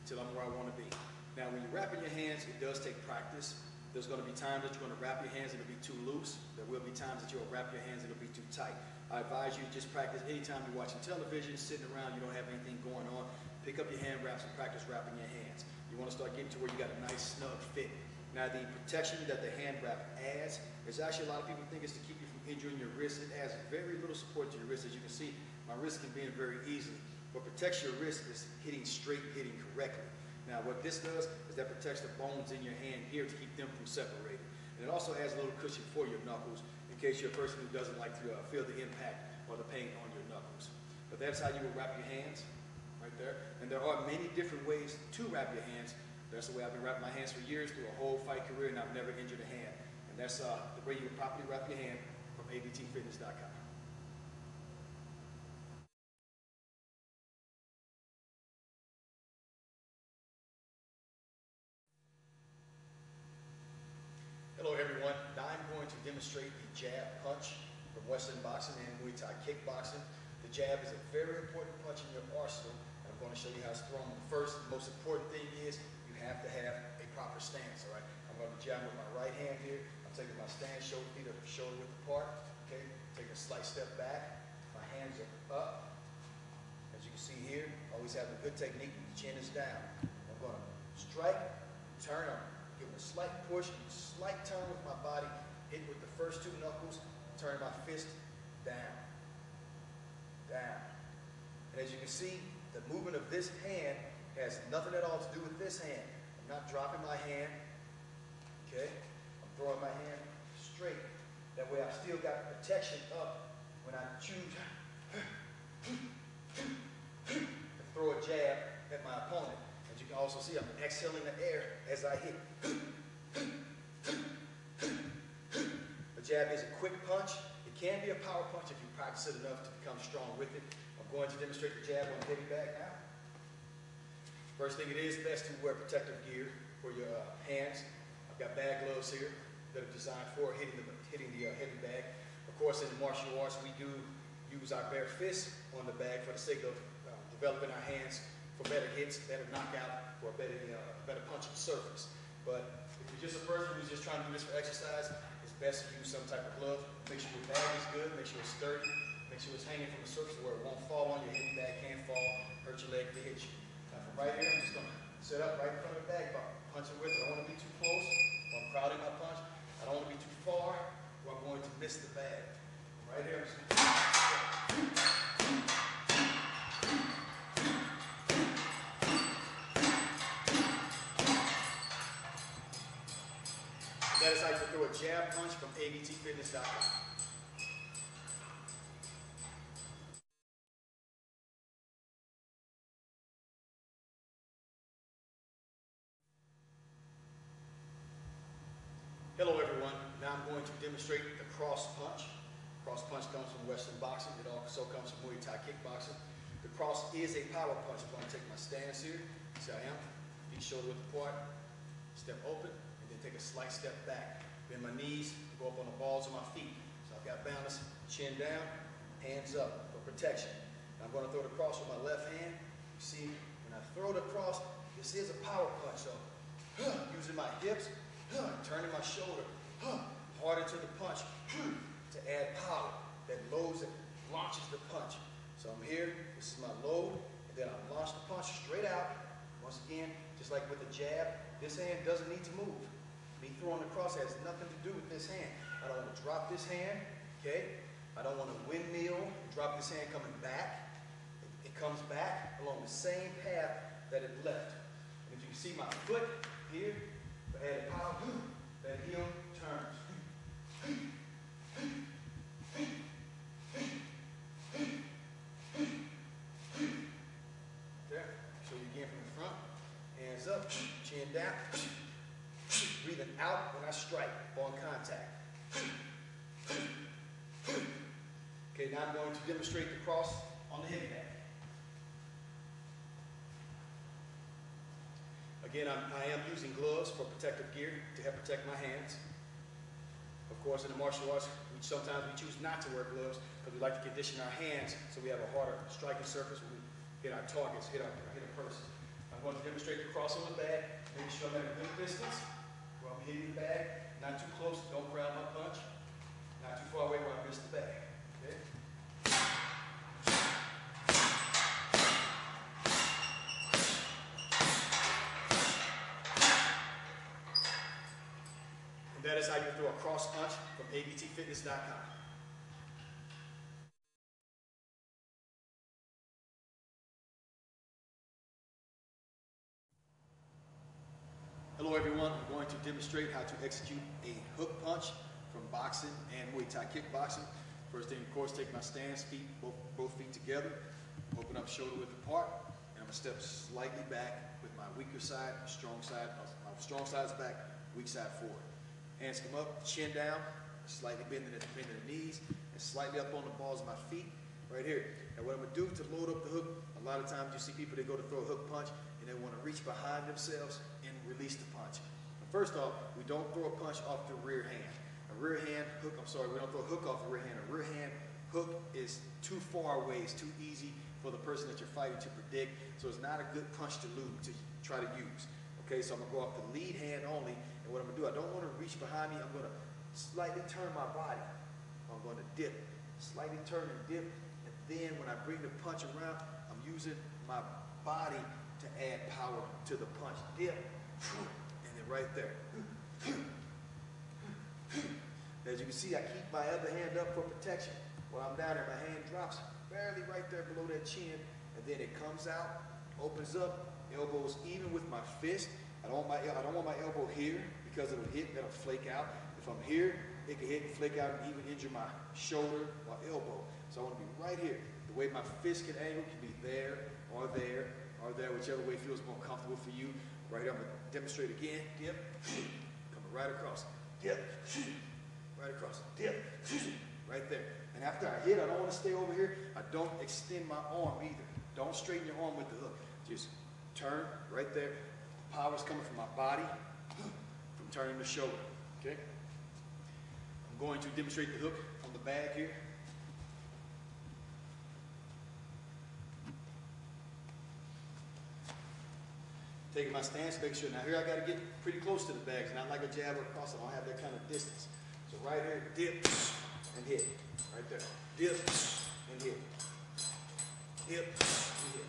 till I'm where I want to be. Now, when you're wrapping your hands, it does take practice. There's going to be times that you're going to wrap your hands and it'll be too loose. There will be times that you'll wrap your hands and it'll be too tight. I advise you to just practice anytime you're watching television, sitting around, you don't have anything going on. Pick up your hand wraps and practice wrapping your hands. You want to start getting to where you got a nice snug fit. Now, the protection that the hand wrap adds, is actually a lot of people think it's to keep you from injuring your wrist. It adds very little support to your wrist. As you can see, my wrist can bend very easily. What protects your wrist is hitting straight, hitting correctly. Now, what this does is that protects the bones in your hand here to keep them from separating. And it also adds a little cushion for your knuckles in case you're a person who doesn't like to feel the impact or the pain on your knuckles. But that's how you will wrap your hands, right there. And there are many different ways to wrap your hands. That's the way I've been wrapping my hands for years through a whole fight career, and I've never injured a hand. And that's the way you will properly wrap your hand from abtfitness.com. Hello everyone, now I'm going to demonstrate the jab punch from Western boxing and Muay Thai kickboxing. The jab is a very important punch in your arsenal, and I'm going to show you how it's thrown. First, the most important thing is you have to have a proper stance, all right? I'm going to jab with my right hand here. I'm taking my stance, feet are shoulder width apart, okay? Taking a slight step back. My hands are up. As you can see here, always having a good technique. The chin is down. I'm going to strike, turn on. Give a slight push, slight turn with my body, hit with the first 2 knuckles, turn my fist down, down. And as you can see, the movement of this hand has nothing at all to do with this hand. I'm not dropping my hand, okay? I'm throwing my hand straight. That way I've still got protection up when I choose to throw a jab at my opponent. As you can also see, I'm exhaling the air as I hit. The jab is a quick punch. It can be a power punch if you practice it enough to become strong with it. I'm going to demonstrate the jab on the heavy bag now. First thing, it is best to wear protective gear for your hands. I've got bag gloves here that are designed for hitting the heavy bag. Of course, in martial arts, we do use our bare fists on the bag for the sake of developing our hands for better hits, better knockout, or better punching surface. But if you're just a person who's just trying to do this for exercise, it's best to use some type of glove. Make sure your bag is good, make sure it's sturdy, make sure it's hanging from the surface where it won't fall on your heavy bag, can't fall, hurt your leg, to hit you. Now from right here, I'm just going to set up right in front of the bag bar, punching with it. I don't want to be too close, or I'm crowding my punch. I don't want to be too far, or I'm going to miss the bag. Right here, I'm just going to that is how you throw a jab punch from abtfitness.com. Hello everyone, now I'm going to demonstrate the cross punch. Cross punch comes from Western boxing, it also comes from Muay Thai kickboxing. The cross is a power punch. I'm going to take my stance here, see I am, feet shoulder width apart, step open, and then take a slight step back. Bend my knees, go up on the balls of my feet. So I've got balance, chin down, hands up for protection. Now I'm going to throw the cross with my left hand. You see, when I throw the cross, this is a power punch. So using my hips, turning my shoulder, hard into the punch to add power that loads and launches the punch. So I'm here, this is my load, and then I launch the punch straight out. Once again, just like with the jab, this hand doesn't need to move. Me throwing the cross has nothing to do with this hand. I don't want to drop this hand, okay? I don't want to windmill, drop this hand coming back. It comes back along the same path that it left. And if you see my foot here, for added power, that heel turns. There, show you again from the front. Hands up, chin down. Breathing out when I strike on contact. Okay, now I'm going to demonstrate the cross on the heavy bag. Again, I am using gloves for protective gear to help protect my hands. Of course, in the martial arts, sometimes we choose not to wear gloves because we like to condition our hands so we have a harder striking surface when we hit our targets, hit a person. I'm going to demonstrate the cross on the bag, making sure I'm at a good distance where I'm hitting the bag, not too close, don't crowd my punch, not too far away where I miss the bag. Okay? That is how you throw a cross punch from abtfitness.com. Hello everyone, I'm going to demonstrate how to execute a hook punch from boxing and Muay Thai kickboxing. First thing, of course, take my stance, both feet together, open up shoulder width apart, and I'm going to step slightly back with my weaker side, strong side is back, weak side forward. Hands come up, chin down, slightly bending the knees, and slightly up on the balls of my feet, right here. And what I'm going to do to load up the hook, a lot of times you see people, they go to throw a hook punch, and they want to reach behind themselves and release the punch. But first off, we don't throw a punch off the rear hand. A rear hand hook, we don't throw a hook off the rear hand. A rear hand hook is too far away, it's too easy for the person that you're fighting to predict, so it's not a good punch to try to use. Okay, so I'm going to go off the lead hand only. And what I'm going to do, I don't want to reach behind me. I'm going to slightly turn my body. I'm going to dip, slightly turn and dip. And then when I bring the punch around, I'm using my body to add power to the punch. Dip, and then right there. As you can see, I keep my other hand up for protection. When I'm down there, my hand drops barely right there below that chin. And then it comes out, opens up, elbows even with my fist. I don't want my elbow here because it'll hit, that'll flake out. If I'm here, it can hit and flake out and even injure my shoulder or elbow. So I want to be right here. The way my fist can angle can be there, or there, or there, whichever way feels more comfortable for you. Right here, I'm going to demonstrate again. Dip, coming right across. Dip, right across. Dip, right there. And after I hit, I don't want to stay over here. I don't extend my arm either. Don't straighten your arm with the hook. Just turn right there. The power's coming from my body, from turning the shoulder, okay? I'm going to demonstrate the hook on the bag here. Taking my stance, make sure. Now here I got to get pretty close to the bags, not like a jab or a cross. I don't have that kind of distance. So right here, dip and hit. Right there. Dip and hit. Dip and hit.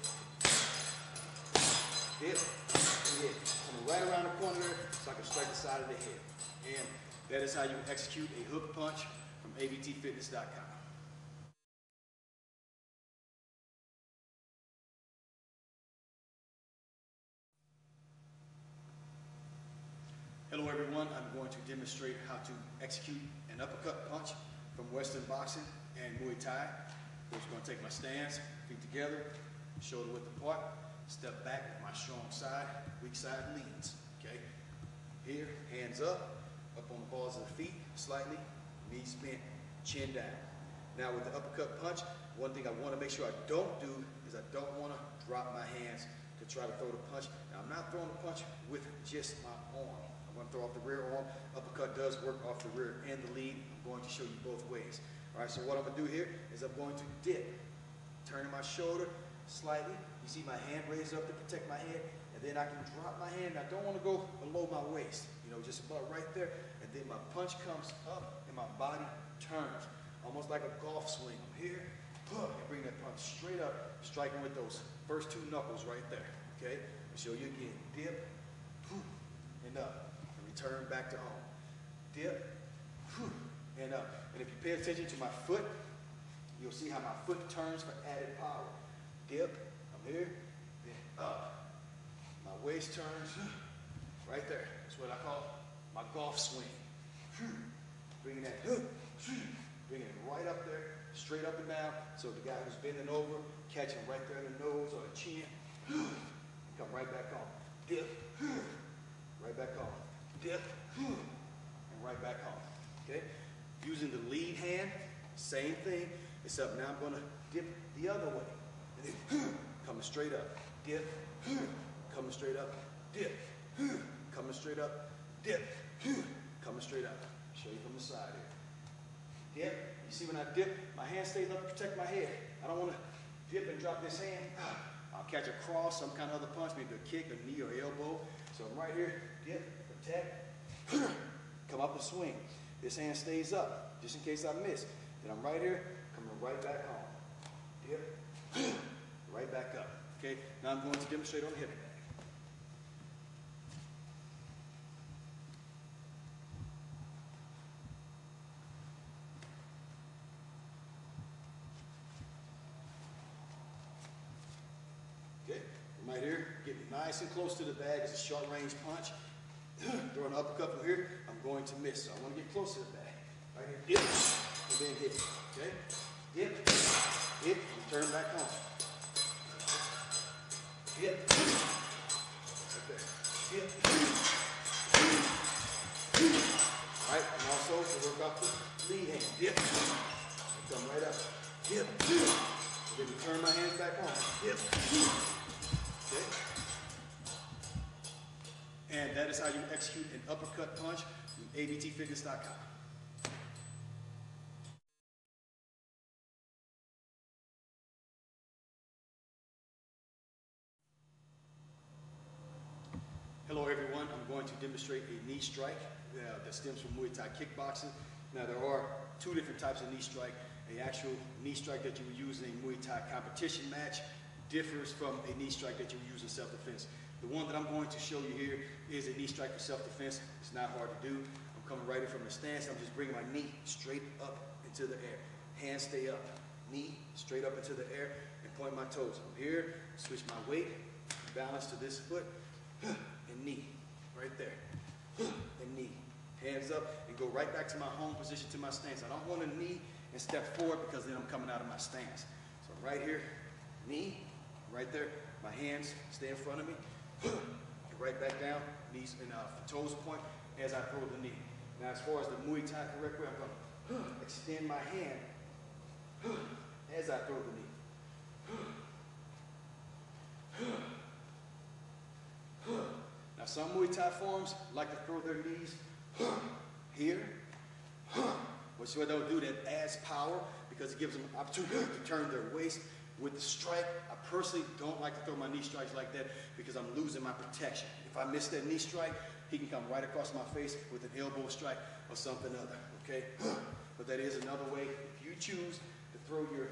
Dip and hit. Coming right around the corner there so I can strike the side of the head. And that is how you execute a hook punch from abtfitness.com. Hello everyone, I'm going to demonstrate how to execute an uppercut punch from Western boxing and Muay Thai. I'm just going to take my stance, feet together, shoulder width apart, step back with my strong side, weak side leans, okay? Here, hands up on the balls of the feet, slightly, knees bent, chin down. Now with the uppercut punch, one thing I want to make sure I don't do is I don't want to drop my hands to try to throw the punch. Now I'm not throwing the punch with just my arm. I'm going to throw off the rear arm. Uppercut does work off the rear and the lead. I'm going to show you both ways. All right, so what I'm going to do here is I'm going to dip, turning my shoulder slightly. You see my hand raised up to protect my head, and then I can drop my hand. I don't want to go below my waist, you know, just about right there. And then my punch comes up and my body turns, almost like a golf swing. I'm here, and bring that punch straight up, striking with those first two knuckles right there, okay? I'll show you again. Dip, and up, and return back to home. Dip, and up. And if you pay attention to my foot, you'll see how my foot turns for added power. Dip, I'm here, then up. My waist turns right there. That's what I call my golf swing. Bringing that, bringing it right up there, straight up and down, so the guy who's bending over, catching right there in the nose or the chin, come right back on. Dip, right back on. Dip, and right back on. Okay? Using the lead hand, same thing, except now I'm going to dip the other way. And then coming straight up. Dip, coming straight up. Dip, coming straight up. Dip, coming straight up. Show you from the side here. Dip. You see when I dip, my hand stays up to protect my head. I don't want to dip and drop this hand. I'll catch a cross, some kind of other punch, maybe a kick, a knee, or elbow. So I'm right here, dip, protect, come up and swing. This hand stays up, just in case I miss. Then I'm right here, coming right back home. Dip, right back up. Okay, now I'm going to demonstrate on the hip bag. Okay, I'm right here, getting nice and close to the bag. It's a short range punch. Throwing an uppercut from here, I'm going to miss. So I want to get close to the bag. Right here, dip, and then hit. Okay? Dip, hit, and turn back on. Dip. Okay. Dip. Right, and also to work off the lead hand. Dip. And come right up. Dip. And then turn my hands back on. Dip. Okay? And that is how you execute an uppercut punch from abtfitness.com. Hello everyone, I'm going to demonstrate a knee strike that stems from Muay Thai kickboxing. Now there are two different types of knee strike. The actual knee strike that you would use in a Muay Thai competition match differs from a knee strike that you would use in self-defense. The one that I'm going to show you here is a knee strike for self-defense. It's not hard to do. I'm coming right in from the stance. I'm just bringing my knee straight up into the air. Hands stay up. Knee straight up into the air and point my toes. I'm here, switch my weight, balance to this foot, and knee. Right there. And knee. Hands up and go right back to my home position, to my stance. I don't want to knee and step forward because then I'm coming out of my stance. So right here, knee, right there. My hands stay in front of me. Right back down, knees and toes point as I throw the knee. Now as far as the Muay Thai correct way, I'm going to extend my hand as I throw the knee. Now some Muay Thai forms like to throw their knees here, which they don't do. That adds power because it gives them an opportunity to turn their waist with the strike. I personally don't like to throw my knee strikes like that because I'm losing my protection. If I miss that knee strike, he can come right across my face with an elbow strike or something other, okay? But that is another way, if you choose to throw your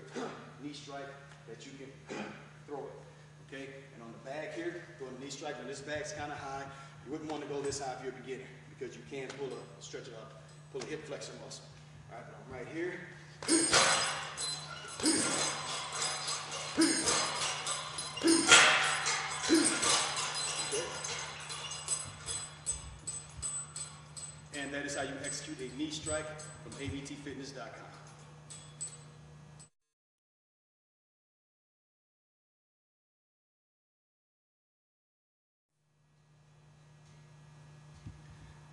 knee strike, that you can throw it, okay? And on the bag here, throw a knee strike. When this bag's kind of high, you wouldn't want to go this high if you're a beginner because you can stretch it up, pull a hip flexor muscle. All right, but I'm right here. And that is how you execute a knee strike from abtfitness.com.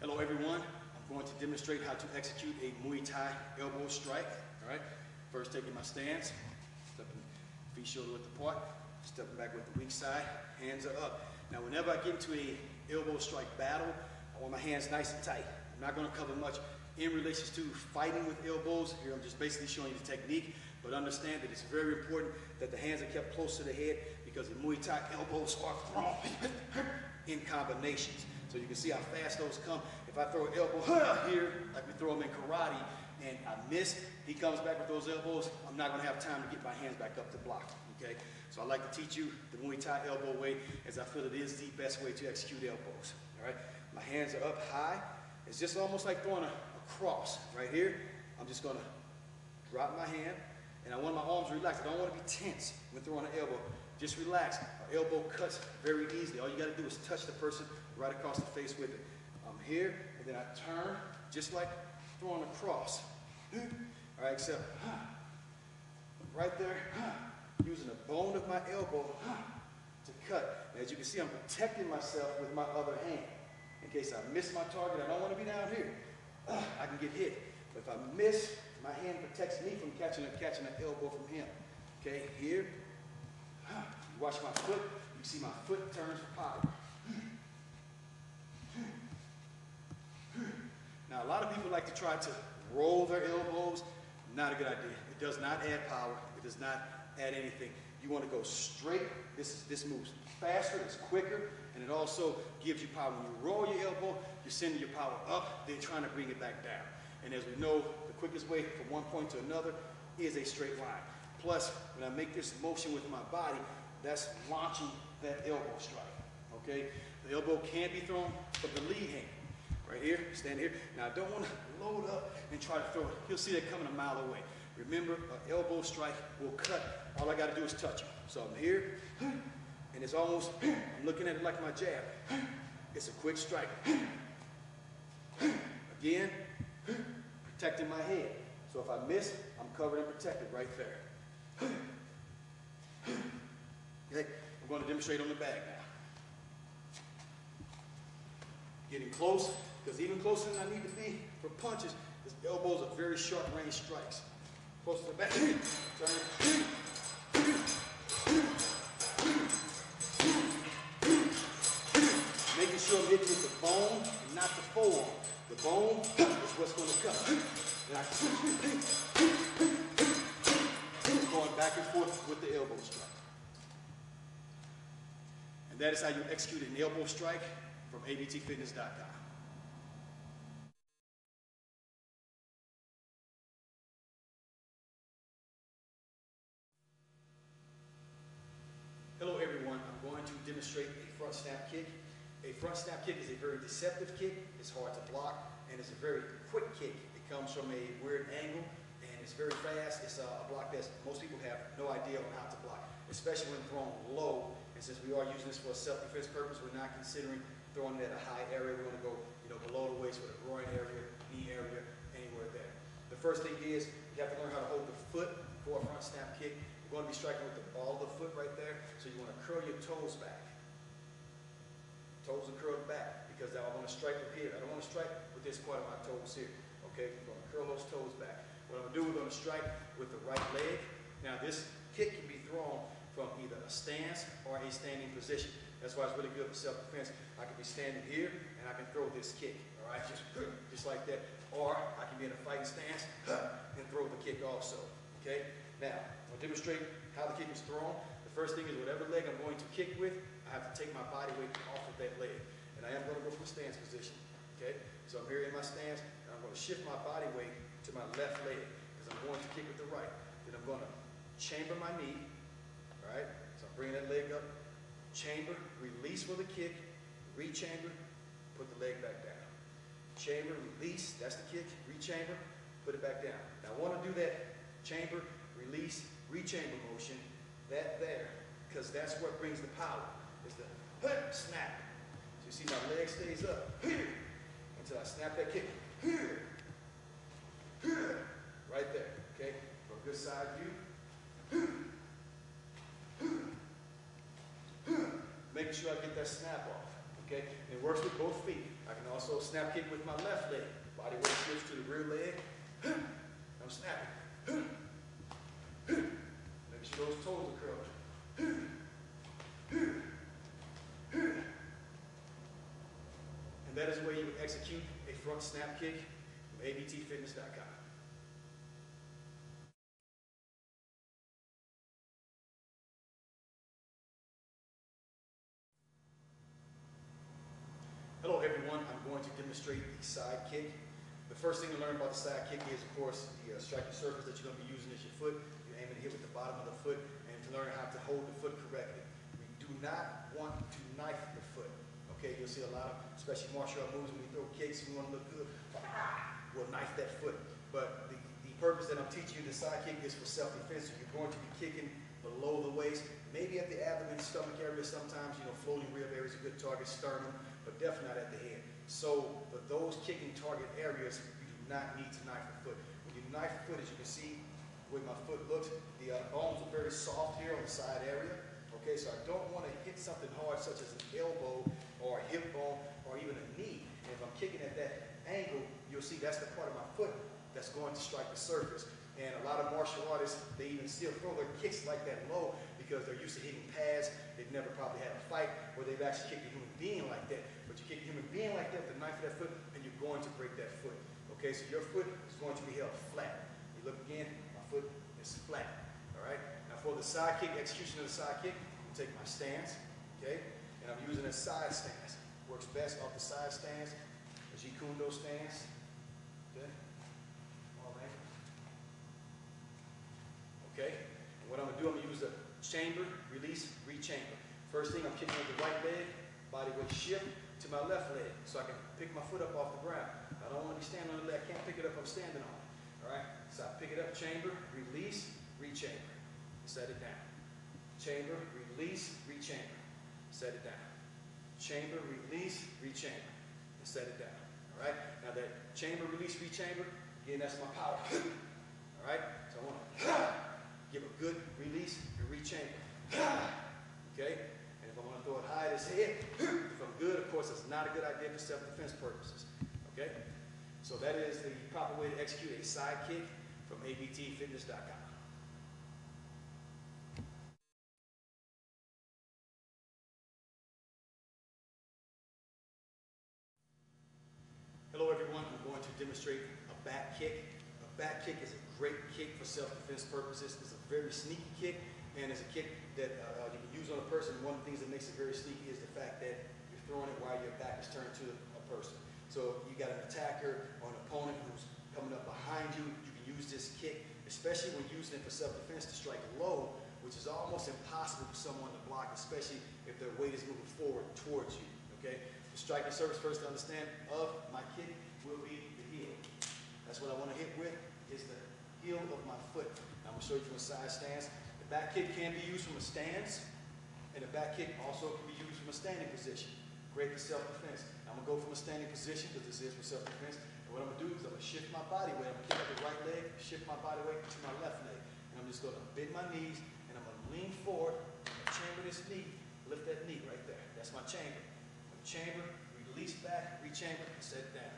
Hello everyone, I'm going to demonstrate how to execute a Muay Thai elbow strike. All right, first taking my stance, stepping feet shoulder width apart, stepping back with the weak side, hands are up. Now whenever I get into a elbow strike battle, I want my hands nice and tight. I'm not going to cover much in relation to fighting with elbows. Here I'm just basically showing you the technique, but understand that it's very important that the hands are kept close to the head because in Muay Thai, elbows are thrown in combinations. So you can see how fast those come. If I throw an elbow here, like we throw them in karate, and I miss, he comes back with those elbows, I'm not going to have time to get my hands back up to block, okay? So I like to teach you the Muay Thai elbow way as I feel it is the best way to execute elbows, all right? My hands are up high. It's just almost like throwing a cross right here. I'm just going to drop my hand, and I want my arms relaxed. I don't want to be tense when throwing an elbow. Just relax. Our elbow cuts very easily. All you got to do is touch the person right across the face with it. I'm here, and then I turn just like throwing a cross. All right, except right there, using the bone of my elbow to cut. And as you can see, I'm protecting myself with my other hand. In case I miss my target, I don't want to be down here. I can get hit. But if I miss, my hand protects me from catching an elbow from him. Okay, here. You watch my foot. You see my foot turns for power. Now, a lot of people like to try to roll their elbows. Not a good idea. It does not add power. It does not add anything. You want to go straight. This moves faster. It's quicker. And it also gives you power. When you roll your elbow, you're sending your power up, then trying to bring it back down. And as we know, the quickest way from one point to another is a straight line. Plus, when I make this motion with my body, that's launching that elbow strike, okay? The elbow can be thrown from the lead hand. Right here, stand here. Now, I don't want to load up and try to throw it. You'll see that coming a mile away. Remember, an elbow strike will cut. All I got to do is touch it. So I'm here, and it's almost, I'm looking at it like my jab. It's a quick strike. Again, protecting my head. So if I miss, I'm covered and protected right there. Okay, I'm going to demonstrate on the bag now. Getting close, because even closer than I need to be for punches, his elbows are very short range strikes. Close to the back. Turn. Making sure I'm hitting with the bone and not the forearm. The bone is what's going to cut. And I going back and forth with the elbow strike. And that is how you execute an elbow strike from abtfitness.com. Hello everyone, I'm going to demonstrate a front snap kick. A front snap kick is a very deceptive kick, it's hard to block, and it's a very quick kick. It comes from a weird angle, and it's very fast. It's a block that most people have no idea on how to block, especially when thrown low. And since we are using this for a self-defense purpose, we're not considering throwing it at a high area. We want to go, below the waist with a groin area, knee area, anywhere there. The first thing is you have to learn how to hold the foot for a front snap kick. You're going to be striking with the ball of the foot right there, so you want to curl your toes back. Toes are curled back because I want to strike with here. I don't want to strike with this part of my toes here. Okay, we're gonna curl those toes back. What I'm gonna do, we're gonna strike with the right leg. Now this kick can be thrown from either a stance or a standing position. That's why it's really good for self-defense. I can be standing here and I can throw this kick, all right? Just like that. Or I can be in a fighting stance and throw the kick also, okay? Now, I'll demonstrate how the kick is thrown. The first thing is whatever leg I'm going to kick with, I have to take my body weight off of that leg. And I am going to go from a stance position, okay? So I'm here in my stance, and I'm going to shift my body weight to my left leg because I'm going to kick with the right. Then I'm going to chamber my knee, all right? So I'm bringing that leg up, chamber, release for the kick, rechamber, put the leg back down. Chamber, release, that's the kick, rechamber, put it back down. Now I want to do that chamber, release, rechamber motion, that there, because that's what brings the power, is the snap. So you see my leg stays up until I snap that kick. Right there, okay? For a good side view. Making sure I get that snap off, okay? And it works with both feet. I can also snap kick with my left leg. Body weight shifts to the rear leg. I'm snapping. Make sure those toes are curled. And that is the way you would execute a front snap kick from abtfitness.com. Hello everyone, I'm going to demonstrate the side kick. The first thing to learn about the side kick is, of course, the striking surface that you're going to be using is your foot. You're aiming to hit with the bottom of the foot, and to learn how to hold the foot correctly. We do not want to knife the foot. Okay, you'll see a lot of, especially martial art moves, when we throw kicks, we want to look good. We'll knife that foot. But the purpose that I'm teaching you, the side kick, is for self-defense. So you're going to be kicking below the waist, maybe at the abdomen, stomach area sometimes, floating rib area is a good target, sternum, but definitely not at the head. So for those kicking target areas, you do not need to knife the foot. When you knife the foot, as you can see, the way my foot looks, the bones are very soft here on the side area. Okay, so I don't want to hit something hard such as an elbow or a hip bone or even a knee. And if I'm kicking at that angle, you'll see that's the part of my foot that's going to strike the surface. And a lot of martial artists, they even still throw their kicks like that low because they're used to hitting pads. They've never probably had a fight where they've actually kicked a human being like that. But you kick a human being like that with the knife of that foot, and you're going to break that foot. Okay, so your foot is going to be held flat. You look again, my foot is flat. All right? Now for the side kick, execution of the side kick, I'm taking my stance, okay? And I'm using a side stance. Works best off the side stance, a Jeet Kune Do stance. Okay? All right. Okay? And what I'm going to do, I'm going to use the chamber, release, rechamber. First thing, I'm kicking with the right leg, body weight shift to my left leg so I can pick my foot up off the ground. I don't want to be standing on the leg. I can't pick it up, I'm standing on it. All right? So I pick it up, chamber, release, rechamber. Set it down. Chamber, release, rechamber. Set it down. Chamber, release, rechamber. And set it down. All right? Now that chamber, release, rechamber, again, that's my power. All right? So I want to give a good release and rechamber. Okay? And if I want to throw it high at his head, if I'm good, of course, it's not a good idea for self-defense purposes. Okay? So that is the proper way to execute a side kick from abtfitness.com. Hello everyone, I'm going to demonstrate a back kick. A back kick is a great kick for self-defense purposes. It's a very sneaky kick, and it's a kick that you can use on a person. One of the things that makes it very sneaky is the fact that you're throwing it while your back is turned to a person. So you got an attacker or an opponent who's coming up behind you, you can use this kick, especially when using it for self-defense to strike low, which is almost impossible for someone to block, especially if their weight is moving forward towards you. Okay? The striking surface first to understand of my kick will be the heel. That's what I want to hit with, is the heel of my foot. I'm going to show you from a side stance. The back kick can be used from a stance, and the back kick also can be used from a standing position. Great for self-defense. I'm going to go from a standing position, because this is for self-defense. And what I'm going to do is I'm going to shift my body weight. I'm going to kick up the right leg, shift my body weight to my left leg. And I'm just going to bend my knees, and I'm going to lean forward, I'm going to chamber this knee, lift that knee right there. That's my chamber. Chamber, release back, rechamber, and set it down.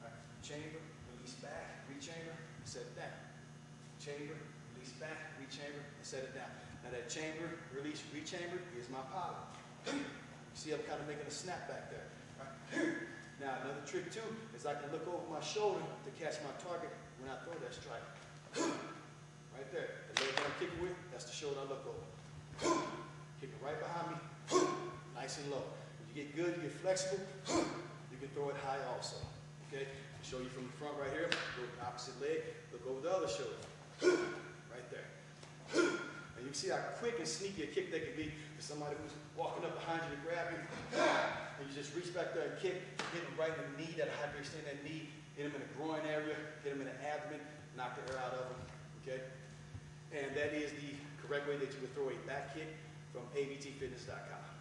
All right. Chamber, release back, rechamber, and set it down. Chamber, release back, rechamber, and set it down. Now that chamber, release, rechamber is my power. You see I'm kind of making a snap back there. Right? Now another trick too is I can look over my shoulder to catch my target when I throw that strike. Right there. The leg that I'm kicking with, that's the shoulder I look over. Kick it right behind me, nice and low. When you get good, you get flexible, you can throw it high also. Okay? I'll show you from the front right here, go with the opposite leg, look over the other shoulder. Right there. And you can see how quick and sneaky a kick that can be for somebody who's walking up behind you to grab you. And you just reach back there and kick, hit them right in the knee, that hyperextend that knee, hit them in the groin area, hit them in the abdomen, knock the air out of them. Okay? And that is the correct way that you would throw a back kick from abtfitness.com.